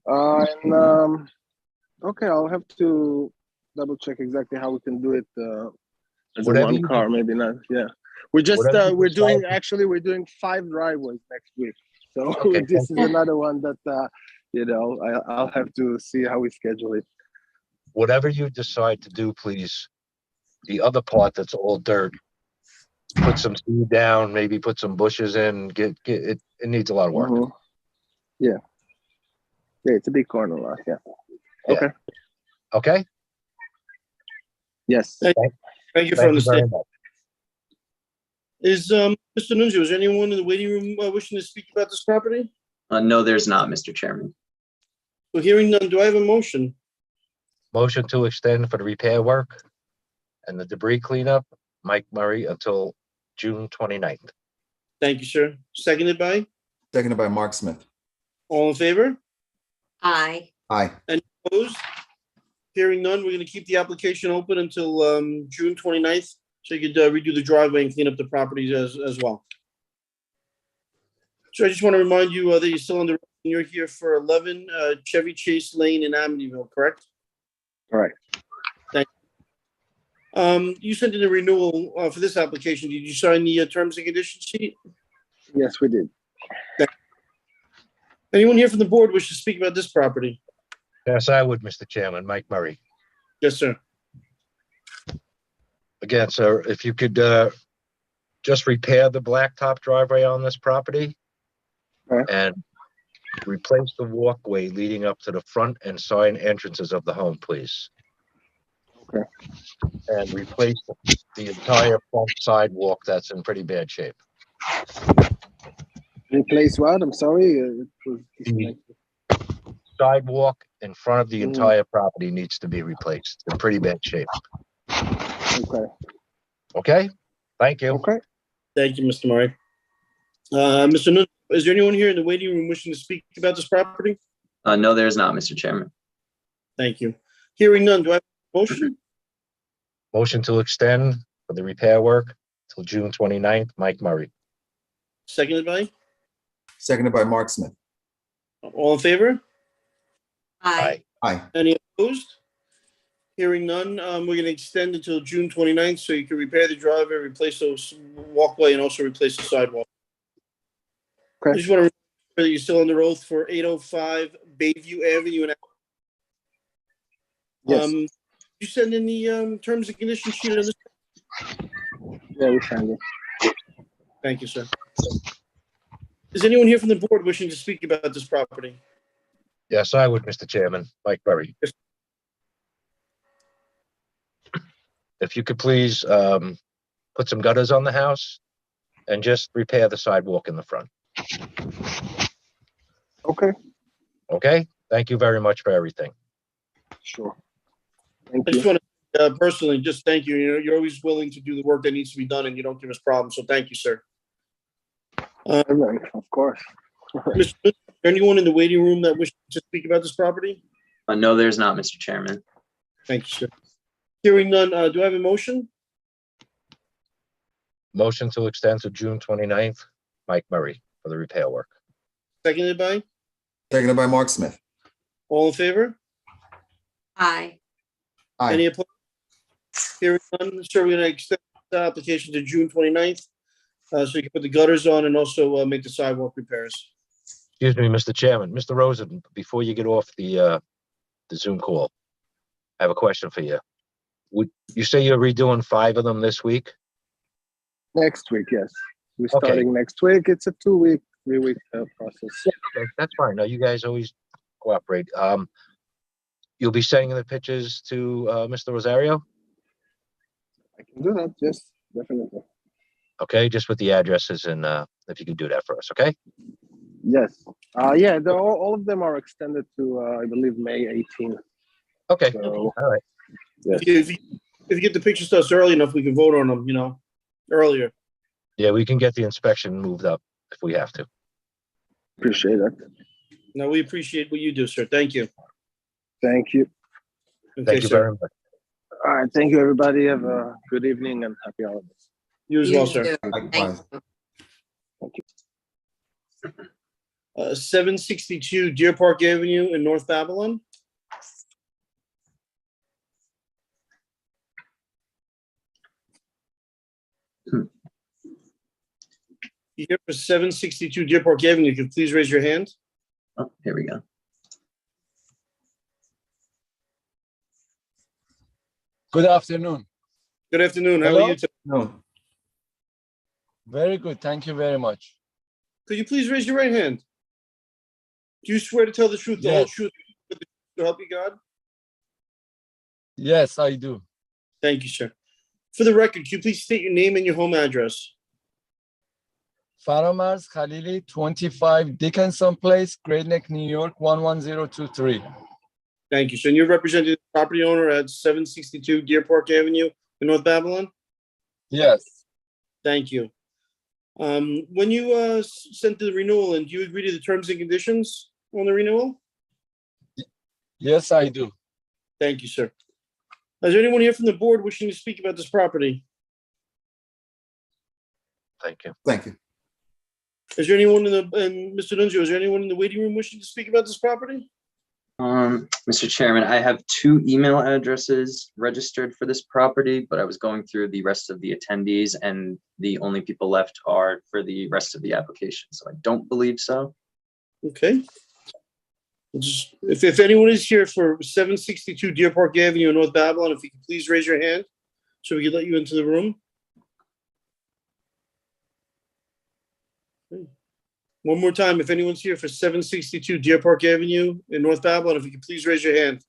S18: Okay, I'll have to double check exactly how we can do it as a
S15: Whatever
S18: one
S15: you
S18: car, maybe not. Yeah, we're just
S15: Whatever you
S18: we're doing
S15: decide.
S18: we're doing 5 driveways next week. So
S15: Okay,
S18: this is
S15: thank you.
S18: another one that I'll have to see how we schedule it.
S15: Whatever you decide to do, please, the other part that's all dirt, put some seed down, maybe put some bushes in, get it, it needs a lot of work.
S18: Mhm. Yeah, it's a big corner lot. Yeah.
S15: Yeah.
S18: Okay.
S15: Okay?
S18: Yes.
S3: Thank you for
S15: Thank you very
S3: understanding.
S15: much.
S3: Is Mr. Nunzio, is there anyone in the waiting room wishing to speak about this property?
S2: No, there's not, Mr. Chairman.
S3: So hearing none, do I have a motion?
S15: Motion to extend for the repair work and the debris cleanup, Mike Murray, until June 29th.
S3: Thank you, sir. Seconded by?
S11: Seconded by Mark Smith.
S3: All in favor?
S6: Aye.
S11: Aye.
S3: Any opposed? Hearing none, we're gonna keep the application open until June 29th, so you could redo the driveway and clean up the properties as well. So I just want to remind you that you're still on the, you're here for 11 Chevy Chase Lane in Amityville, correct?
S18: All right.
S3: Thank you. You sent in a renewal for this application. Did you sign the terms and conditions sheet?
S18: Yes, we did.
S3: Anyone here from the board wish to speak about this property?
S15: Yes, I would, Mr. Chairman. Mike Murray.
S3: Yes, sir.
S15: Again, sir, if you could just repair the blacktop driveway on this property and replace the walkway leading up to the front and side entrances of the home, please.
S18: Okay.
S15: And replace the entire front sidewalk that's in pretty bad shape.
S18: Replace what? I'm sorry.
S15: The sidewalk in front of the entire property needs to be replaced. It's in pretty bad shape.
S18: Okay.
S15: Okay? Thank you.
S18: Okay.
S3: Thank you, Mr. Murray. Mr. Nun, is there anyone here in the waiting room wishing to speak about this property?
S2: No, there's not, Mr. Chairman.
S3: Thank you. Hearing none, do I have a motion?
S15: Motion to extend for the repair work till June 29th, Mike Murray.
S3: Seconded by?
S11: Seconded by Mark Smith.
S3: All in favor?
S6: Aye.
S11: Aye.
S3: Any opposed? Hearing none, we're gonna extend until June 29th, so you can repair the driveway, replace those walkway, and also replace the sidewalk. I
S18: Okay.
S3: just want to remember that you're still under oath for 805 Bayview Avenue.
S18: Yes.
S3: You send in the terms and conditions sheet on this?
S18: Yeah, we signed it.
S3: Thank you, sir. Is anyone here from the board wishing to speak about this property?
S15: Yes, I would, Mr. Chairman. Mike Murray. If you could please put some gutters on the house and just repair the sidewalk in the front.
S18: Okay.
S15: Okay? Thank you very much for everything.
S18: Sure. Thank
S3: I
S18: you.
S3: just want to personally just thank you. You're always willing to do the work that needs to be done, and you don't give us problems. So thank you, sir.
S18: Of course.
S3: Mr. Is there anyone in the waiting room that wishes to speak about this property?
S2: No, there's not, Mr. Chairman.
S3: Thank you, sir. Hearing none, do I have a motion?
S15: Motion to extend to June 29th, Mike Murray, for the repair work.
S3: Seconded by?
S11: Seconded by Mark Smith.
S3: All in favor?
S6: Aye.
S11: Aye.
S3: Any opposed? Hearing none, sir, we're going to extend the application to June 29th, so you can put the gutters on and also make the sidewalk repairs.
S15: Excuse me, Mr. Chairman. Mr. Rosen, before you get off the Zoom call, I have a question for you. Would you say you're redoing 5 of them this week?
S18: Next week, yes. We're
S15: Okay.
S18: starting next week. It's a 2-week, 3-week process.
S15: Okay, that's fine. No, you guys always cooperate. you'll be sending the pictures to Mr. Rosario?
S18: I can do that. Yes, definitely.
S15: Okay, just with the addresses and if you could do that for us, okay?
S18: Yes. Yeah, all of them are extended to, I believe, May 18th.
S15: Okay,
S18: So,
S15: all right.
S18: yes.
S3: If you get the pictures to us early enough, we can vote on them, earlier.
S15: Yeah, we can get the inspection moved up if we have to.
S18: Appreciate it.
S3: No, we appreciate what you do, sir. Thank you.
S18: Thank you.
S3: Okay,
S15: Thank you
S3: sir.
S15: very much.
S18: All right. Thank you, everybody. Have a good evening and happy holidays.
S3: You as well, sir.
S11: Likewise.
S18: Thank you.
S3: 762 Deer Park Avenue in North Babylon. You here for 762 Deer Park Avenue, could you please raise your hand?
S2: Oh, here we go.
S19: Good afternoon.
S3: Good afternoon. How
S19: Hello?
S3: are you today?
S11: No.
S19: Very good. Thank you very much.
S3: Could you please raise your right hand? Do you swear to tell the truth, the whole
S19: Yes.
S3: truth, to help you God?
S19: Yes, I do.
S3: Thank you, sir. For the record, could you please state your name and your home address?
S19: Faramaz Khalili, 25 Dickinson Place, Great Neck, New York, 11023.
S3: Thank you, sir. And you're representing the property owner at 762 Deer Park Avenue in North Babylon?
S19: Yes.
S3: Thank you. When you sent the renewal in, do you agree to the terms and conditions on the renewal?
S19: Yes, I do.
S3: Thank you, sir. Is there anyone here from the board wishing to speak about this property?
S15: Thank you.
S11: Thank you.
S3: Is there anyone and Mr. Nunzio, is there anyone in the waiting room wishing to speak about this property?
S2: Mr. Chairman, I have 2 email addresses registered for this property, but I was going through the rest of the attendees and the only people left are for the rest of the application, so I don't believe so.
S3: Okay. If anyone is here for 762 Deer Park Avenue in North Babylon, if you could please raise your hand so we can let you into the room. Okay. One more time, if anyone's here for 762 Deer Park Avenue in North Babylon, if you could please raise your hand.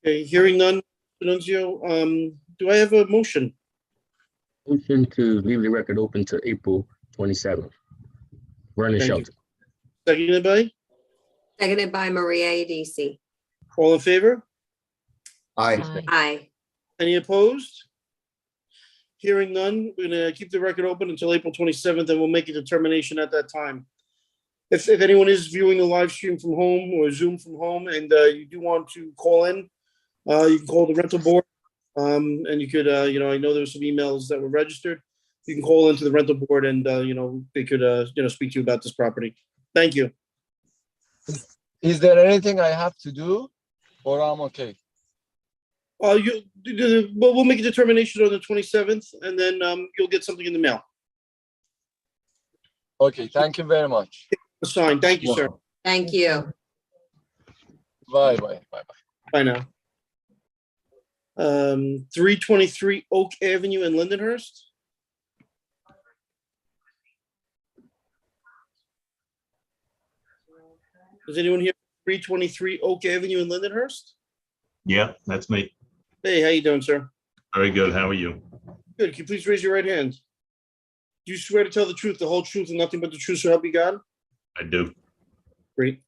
S3: Okay, hearing none, Mr. Nunzio, do I have a motion?
S20: Motion to leave the record open to April 27th. Vernon
S3: Thank you.
S20: Shelton.
S3: Seconded by?
S6: Seconded by Maria Adisi.
S3: All in favor?
S11: Aye.
S6: Aye.
S3: Any opposed? Hearing none, we're gonna keep the record open until April 27th, and we'll make a determination at that time. If anyone is viewing the live stream from home or Zoom from home, and you do want to call in, you can call the rental board. And you could, I know there were some emails that were registered. You can call into the rental board and, they could, speak to you about this property. Thank you.
S19: Is there anything I have to do or I'm okay?
S3: We'll make a determination on the 27th and then you'll get something in the mail.
S19: Okay, thank you very much.
S3: Signed. Thank you, sir.
S6: Thank you.
S19: Bye, bye, bye, bye.
S3: Bye now. 323 Oak Avenue in Lindenhurst. Is anyone here? 323 Oak Avenue in Lindenhurst?
S21: Yeah, that's me.
S3: Hey, how you doing, sir?
S21: Very good. How are you?
S3: Good. Can you please raise your right hand? Do you swear to tell the truth, the whole truth, and nothing but the truth, so help you God?
S21: I do.
S3: Great.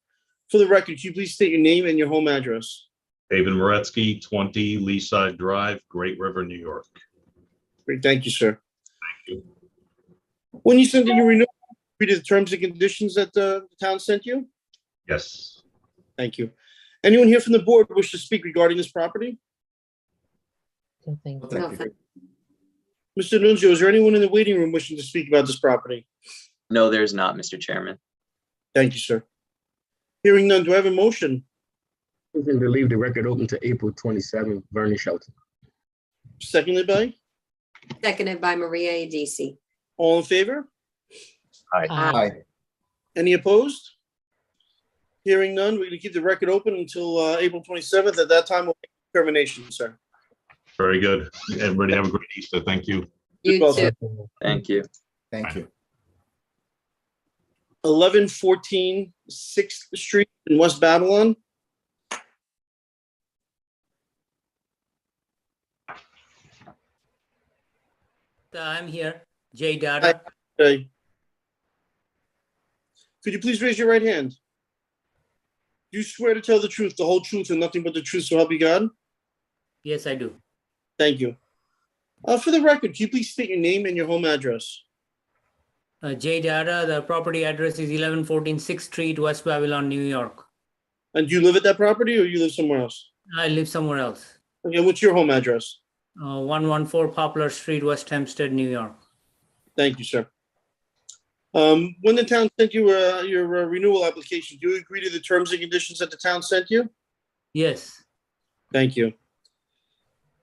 S3: For the record, can you please state your name and your home address?
S21: David Moretsky, 20 Leaside Drive, Great River, New York.
S3: Great. Thank you, sir.
S21: Thank you.
S3: When you send in your renewal, read the terms and conditions that the town sent you?
S21: Yes.
S3: Thank you. Anyone here from the board wish to speak regarding this property?
S7: Nothing.
S3: Mr. Nunzio, is there anyone in the waiting room wishing to speak about this property?
S2: No, there's not, Mr. Chairman.
S3: Thank you, sir. Hearing none, do I have a motion?
S20: Motion to leave the record open to April 27th. Vernon Shelton.
S3: Seconded by?
S6: Seconded by Maria Adisi.
S3: All in favor?
S15: Aye.
S11: Aye.
S3: Any opposed? Hearing none, we're going to keep the record open until April 27th. At that time, we'll make a determination, sir.
S21: Very good. Everybody have a great Easter. Thank you.
S6: You
S3: Well,
S6: too.
S2: Thank you.
S11: Thank you.
S3: 1114 6th Street in West Babylon.
S1: I'm here, Jay Dada.
S3: Okay. Could you please raise your right hand? Do you swear to tell the truth, the whole truth, and nothing but the truth, so help you God?
S1: Yes, I do.
S3: Thank you. For the record, can you please state your name and your home address?
S1: Jay Dada, the property address is 1114 6th Street, West Babylon, New York.
S3: And do you live at that property or you live somewhere else?
S1: I live somewhere else.
S3: Okay, what's your home address?
S1: 114 Poplar Street, West Hempstead, New York.
S3: Thank you, sir. When the town sent you your renewal application, do you agree to the terms and conditions that the town sent you?
S1: Yes.
S3: Thank you.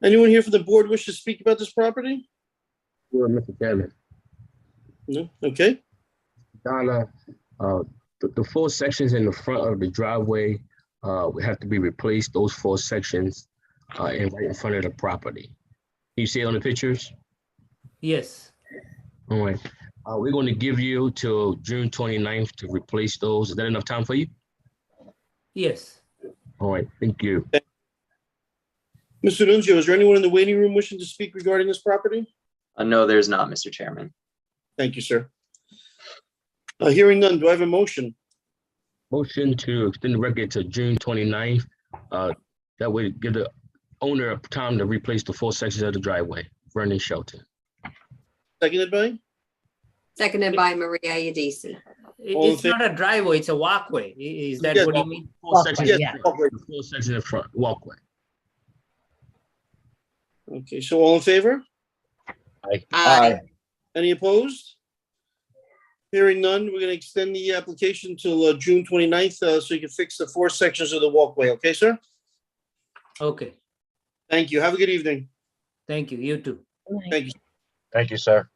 S3: Anyone here from the board wish to speak about this property?
S20: Sure, Mr. Chairman.
S3: No? Okay.
S20: Donna, the four sections in the front of the driveway would have to be replaced. Those four sections and right in front of the property. Can you see it on the pictures?
S1: Yes.
S20: All right. We're going to give you till June 29th to replace those. Is that enough time for you?
S1: Yes.
S20: All right. Thank you.
S3: Mr. Nunzio, is there anyone in the waiting room wishing to speak regarding this property?
S2: No, there's not, Mr. Chairman.
S3: Thank you, sir. Hearing none, do I have a motion?
S20: Motion to extend the record to June 29th. That way give the owner time to replace the four sections of the driveway. Vernon Shelton.
S3: Seconded by?
S6: Seconded by Maria Udisi.
S1: It's not a driveway, it's a walkway. Is that
S3: Yes.
S1: what you mean?
S20: Four sections,
S1: Yeah.
S3: Walkway.
S20: four sections in front, walkway.
S3: Okay, so all in favor?
S6: Aye.
S3: Any opposed? Hearing none, we're going to extend the application till June 29th so you can fix the four sections of the walkway. Okay, sir?
S1: Okay.
S3: Thank you. Have a good evening.
S1: Thank you. You too.
S3: Thank you.
S15: Thank you, sir.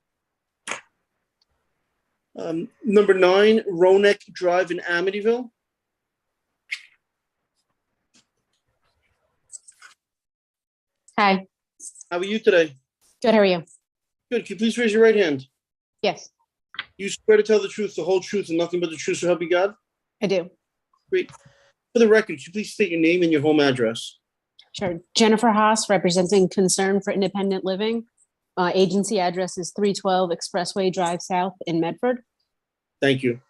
S3: Number 9, Ronek Drive in Amityville.
S22: Hi,
S3: How are you today?
S22: good, how are you?
S3: Good. Can you please raise your right hand?
S22: Yes,
S3: You swear to tell the truth, the whole truth, and nothing but the truth, so help you God?
S22: I do.
S3: Great. For the record, could you please state your name and your home address?
S22: Sure. Jennifer Haas, representing Concern for Independent Living. Agency address is 312 Expressway Drive South in Medford.
S3: Thank you.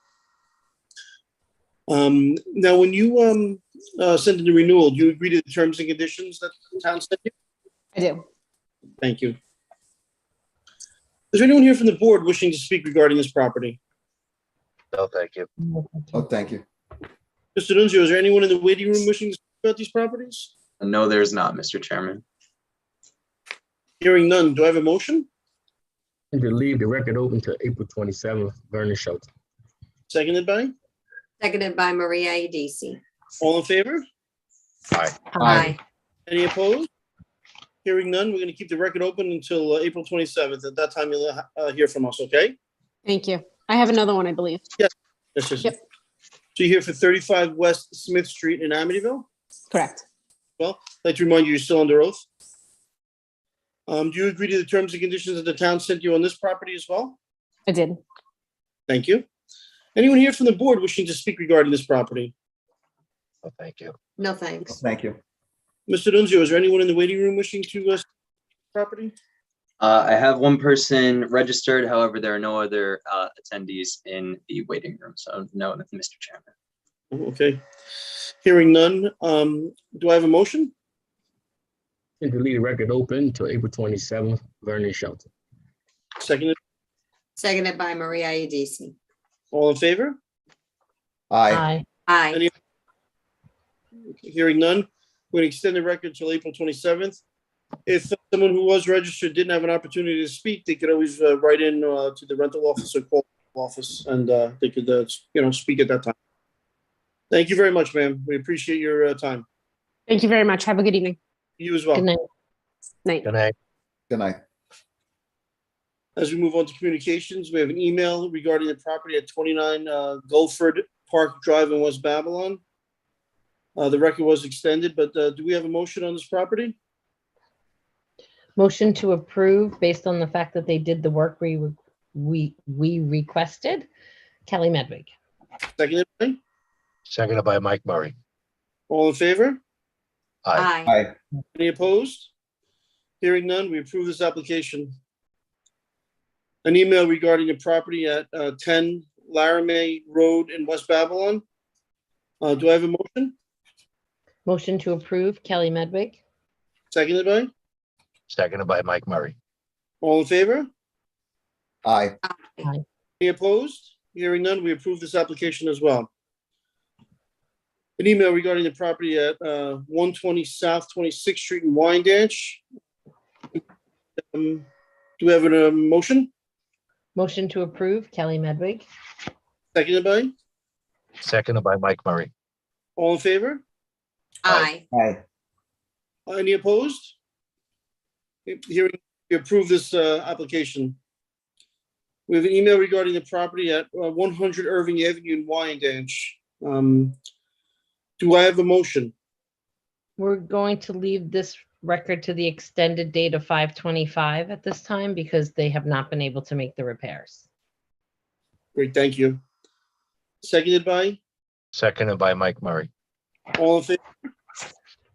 S3: Now, when you send in the renewal, do you agree to the terms and conditions that the town sent you?
S22: I do.
S3: Thank you. Is there anyone here from the board wishing to speak regarding this property?
S15: No, thank you.
S11: Oh, thank you.
S3: Mr. Nunzio, is there anyone in the waiting room wishing to speak about these properties?
S2: No, there's not, Mr. Chairman.
S3: Hearing none, do I have a motion?
S20: And to leave the record open to April 27th, Vernon Shelton.
S3: Seconded by?
S6: Seconded by Maria Udisi.
S3: All in favor?
S15: Aye.
S6: Aye.
S3: Any opposed? Hearing none, we're going to keep the record open until April 27th. At that time, you'll hear from us, okay?
S22: Thank you. I have another one, I believe.
S3: Yes. Yes.
S22: Yep.
S3: So you're here for 35 West Smith Street in Amityville?
S22: Correct.
S3: Well, I'd like to remind you, you're still under oath. Do you agree to the terms and conditions that the town sent you on this property as well?
S22: I did.
S3: Thank you. Anyone here from the board wishing to speak regarding this property?
S15: Oh, thank you.
S6: No, thanks.
S11: Thank you.
S3: Mr. Nunzio, is there anyone in the waiting room wishing to speak property?
S2: I have one person registered. However, there are no other attendees in the waiting room. So no, Mr. Chairman.
S3: Okay. Hearing none, do I have a motion?
S20: And to leave the record open to April 27th, Vernon Shelton.
S3: Seconded.
S6: Seconded by Maria Udisi.
S3: All in favor?
S11: Aye.
S6: Aye.
S3: Any- Hearing none, we're going to extend the record until April 27th. If someone who was registered didn't have an opportunity to speak, they could always write in to the rental office or call the office, and they could, speak at that time. Thank you very much, ma'am. We appreciate your time.
S22: Thank you very much. Have a good evening.
S3: You as well.
S22: Good night. Night.
S15: Good night.
S11: Good night.
S3: As we move on to communications, we have an email regarding the property at 29 Gulford Park Drive in West Babylon. The record was extended, but do we have a motion on this property?
S7: Motion to approve based on the fact that they did the work we requested. Kelly Medwig.
S3: Seconded by,
S15: Seconded by Mike Murray.
S3: all in favor?
S15: Aye.
S11: Aye.
S3: Any opposed? Hearing none, we approve this application. An email regarding the property at 10 Laramie Road in West Babylon. Do I have a motion?
S7: Motion to approve, Kelly Medwig.
S3: Seconded by,
S15: Seconded by Mike Murray.
S3: all in favor?
S11: Aye.
S7: Aye.
S3: Any opposed? Hearing none, we approve this application as well. An email regarding the property at 120 South 26th Street in Wyandanch. Do we have a motion?
S7: Motion to approve, Kelly Medwig.
S3: Seconded by,
S15: Seconded by Mike Murray.
S3: all in favor?
S6: Aye.
S11: Aye.
S3: Any opposed? Hearing, we approve this application. We have an email regarding the property at 100 Irving Avenue in Wyandanch. Do I have a motion?
S7: We're going to leave this record to the extended date of 5/25 at this time because they have not been able to make the repairs.
S3: Great, thank you. Seconded by,
S15: Seconded by Mike Murray.
S3: all in favor?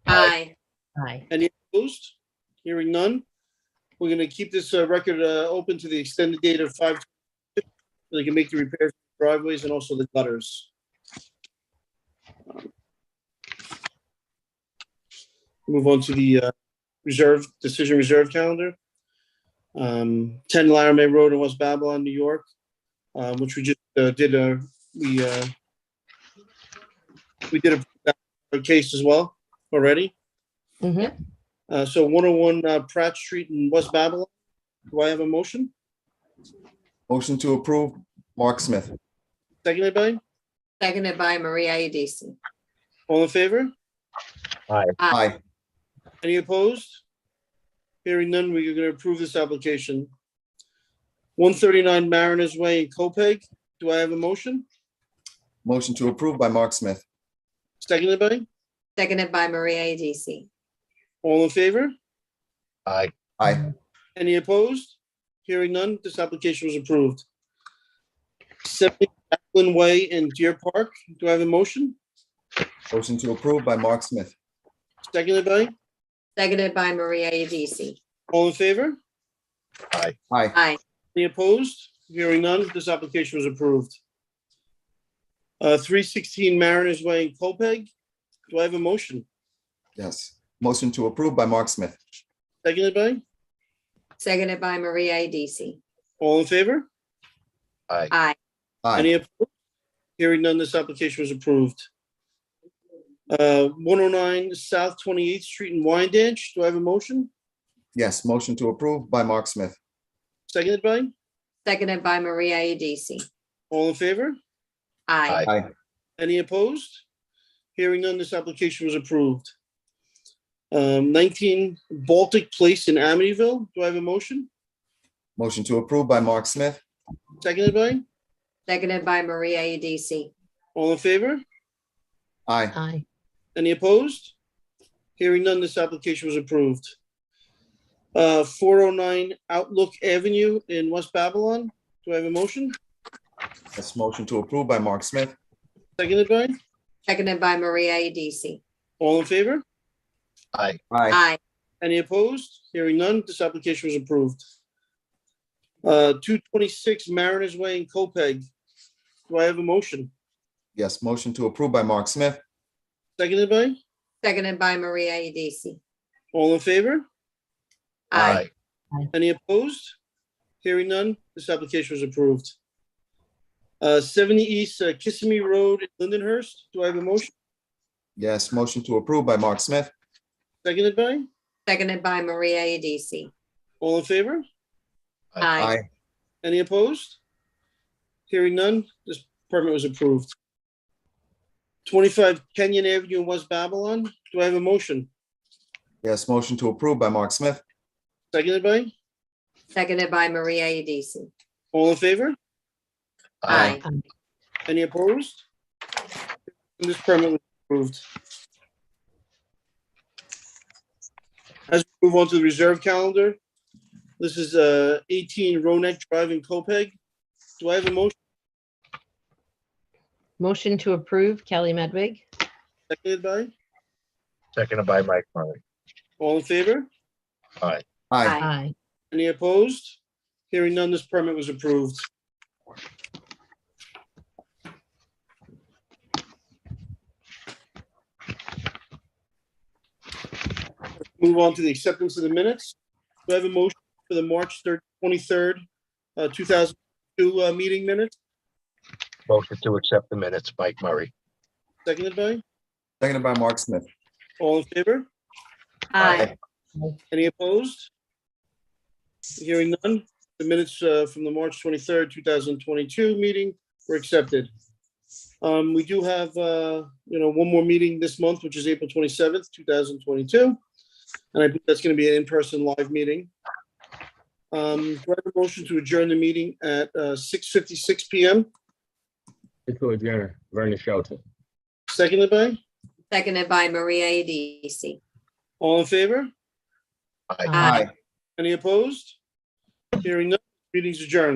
S6: Aye.
S7: Aye.
S3: Any opposed? Hearing none. We're going to keep this record open to the extended date of 5, so they can make the repairs to the driveways and also the gutters. Move on to the decision reserve calendar. 10 Laramie Road in West Babylon, New York, which we just did. We did a case as well already.
S7: Mhm.
S3: So 101 Pratt Street in West Babylon. Do I have a motion?
S11: Motion to approve, Mark Smith.
S3: Seconded by,
S6: Seconded by Maria Adisi.
S3: all in favor?
S15: Aye.
S11: Aye.
S3: Any opposed? Hearing none, we're going to approve this application. 139 Mariners Way in Copeg. Do I have a motion?
S11: Motion to approve by Mark Smith.
S3: Seconded by,
S6: Seconded by Maria Adisi.
S3: all in favor?
S15: Aye.
S11: Aye.
S3: Any opposed? Hearing none, this application was approved. 70 Jacqueline Way in Deer Park. Do I have a motion?
S11: Motion to approve by Mark Smith.
S3: Seconded by,
S6: Seconded by Maria Adisi.
S3: all in favor?
S15: Aye.
S11: Aye.
S6: Aye.
S3: Any opposed? Hearing none, this application was approved. 316 Mariners Way in Copeg. Do I have a motion?
S11: Yes. Motion to approve by Mark Smith.
S3: Seconded by,
S6: Seconded by Maria Adisi.
S3: all in favor?
S15: Aye.
S6: Aye.
S3: Any
S11: Aye.
S3: opposed? Hearing none, this application was approved. 109 South 28th Street in Wyandanch. Do I have a motion?
S11: Yes. Motion to approve by Mark Smith.
S3: Seconded by,
S6: Seconded by Maria Adisi.
S3: all in favor?
S6: Aye.
S11: Aye.
S3: Any opposed? Hearing none, this application was approved. 19 Baltic Place in Amityville. Do I have a motion?
S11: Motion to approve by Mark Smith.
S3: Seconded by,
S6: Seconded by Maria Adisi.
S3: all in favor?
S11: Aye.
S7: Aye.
S3: Any opposed? Hearing none, this application was approved. 409 Outlook Avenue in West Babylon. Do I have a motion?
S11: Yes. Motion to approve by Mark Smith.
S3: Seconded by,
S6: Seconded by Maria Adisi.
S3: all in favor?
S15: Aye.
S11: Aye.
S6: Aye.
S3: Any opposed? Hearing none, this application was approved. 226 Mariners Way in Copeg. Do I have a motion?
S11: Yes. Motion to approve by Mark Smith.
S3: Seconded by,
S6: Seconded by Maria Adisi.
S3: all in favor?
S6: Aye.
S3: Any opposed? Hearing none, this application was approved. 70 East Kissimmee Road in Lindenhurst. Do I have a motion?
S11: Yes. Motion to approve by Mark Smith.
S3: Seconded by,
S6: Seconded by Maria Adisi.
S3: all in favor?
S6: Aye.
S11: Aye.
S3: Any opposed? Hearing none, this permit was approved. 25 Kenyon Avenue in West Babylon. Do I have a motion?
S11: Yes. Motion to approve by Mark Smith.
S3: Seconded by,
S6: Seconded by Maria Adisi.
S3: all in favor?
S6: Aye.
S3: Any opposed? And this permit was approved. As we move on to the reserve calendar, this is 18 Roneck Drive in Copeg. Do I have a motion?
S7: Motion to approve, Kelly Medwig.
S3: Seconded by
S15: Mike Murray.
S3: all in favor?
S15: Aye.
S11: Aye.
S7: Aye.
S3: Any opposed? Hearing none, this permit was approved. Move on to the acceptance of the minutes. Do I have a motion for the March 23rd, 2002 meeting minutes?
S15: Motion to accept the minutes, Mike Murray.
S3: Seconded by?
S11: Seconded by Mark Smith.
S3: All in favor?
S14: Aye.
S3: Any opposed? Hearing none, the minutes from the March 23rd, 2022 meeting were accepted. We do have, one more meeting this month, which is April 27th, 2022. And I think that's going to be an in-person live meeting. Do I have a motion to adjourn the meeting at 6:56 p.m.?
S20: To adjourn, Vernon Shelton.
S3: Seconded by?
S6: Seconded by Maria Adisi.
S3: All in favor?
S15: Aye.
S6: Aye.
S3: Any opposed? Hearing none, meeting's adjourned.